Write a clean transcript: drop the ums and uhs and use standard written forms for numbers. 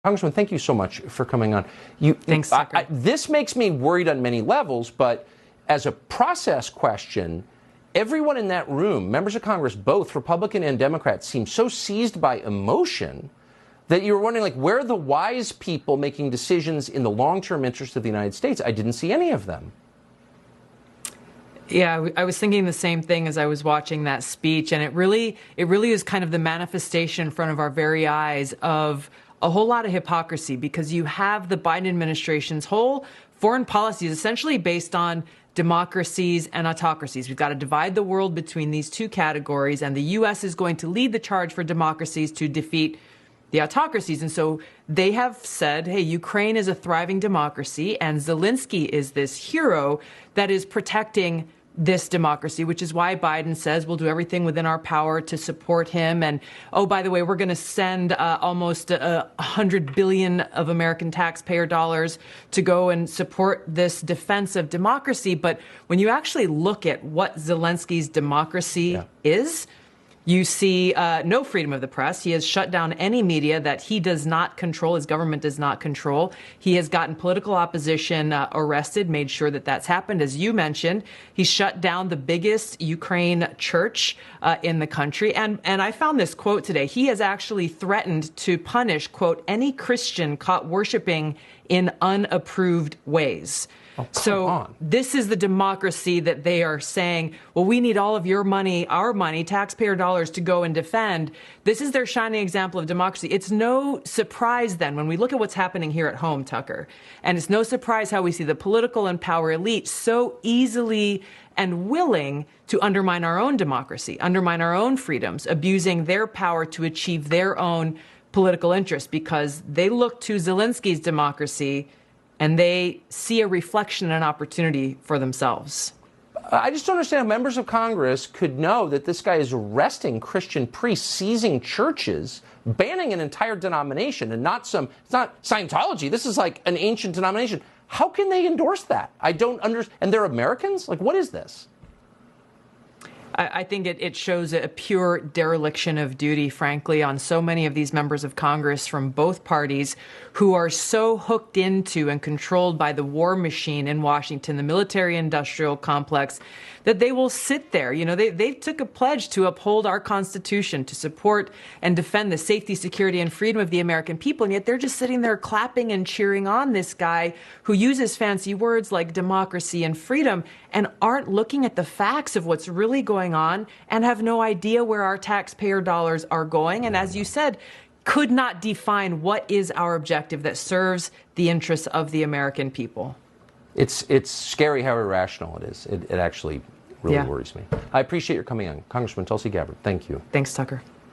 Congressman, thank you so much for coming on. Thanks, Tucker. This makes me worried on many levels, but as a process question, everyone in that room, members of Congress, both Republican and Democrat, seem so seized by emotion that you're wondering, like, where are the wise people making decisions in the long-term interest of the United States? I didn't see any of them. Yeah, I was thinking the same thing as I was watching that speech, and it really is kind of the manifestation in front of our very eyes of a whole lot of hypocrisy, because you have the Biden administration's whole foreign policy is essentially based on democracies and autocracies. We've got to divide the world between these two categories, and the U.S. is going to lead the charge for democracies to defeat the autocracies. And so they have said, hey, Ukraine is a thriving democracy, and Zelensky is this hero that is protecting this democracy, which is why Biden says we'll do everything within our power to support him. And, oh, by the way, we're going to send almost $100 billion of American taxpayer dollars to go and support this defense of democracy. But when you actually look at what Zelensky's democracy is, you see no freedom of the press. He has shut down any media that he does not control, his government does not control. He has gotten political opposition arrested, made sure that that's happened. As you mentioned, he shut down the biggest Ukraine church in the country. And I found this quote today. He has actually threatened to punish, quote, any Christian caught worshiping in unapproved ways. Oh, so this is the democracy that they are saying, well, we need all of your money, our money, taxpayer dollars to go and defend. This is their shining example of democracy. It's no surprise then when we look at what's happening here at home, Tucker, and it's no surprise how we see the political and power elite so easily and willing to undermine our own democracy, undermine our own freedoms, abusing their power to achieve their own political interests, because they look to Zelensky's democracy and they see a reflection and an opportunity for themselves. I just don't understand how members of Congress could know that this guy is arresting Christian priests, seizing churches, banning an entire denomination, and it's not Scientology. This is like an ancient denomination. How can they endorse that? I don't understand. And they're Americans? Like, what is this? I think it shows a pure dereliction of duty, frankly, on so many of these members of Congress from both parties who are so hooked into and controlled by the war machine in Washington, the military-industrial complex, that they will sit there. You know, they took a pledge to uphold our Constitution, to support and defend the safety, security, and freedom of the American people, and yet they're just sitting there clapping and cheering on this guy who uses fancy words like democracy and freedom and aren't looking at the facts of what's really going on and have no idea where our taxpayer dollars are going. And as you said, could not define what is our objective that serves the interests of the American people. It's scary how irrational it is. It actually really worries me. I appreciate your coming on. Congressman Tulsi Gabbard, thank you. Thanks, Tucker.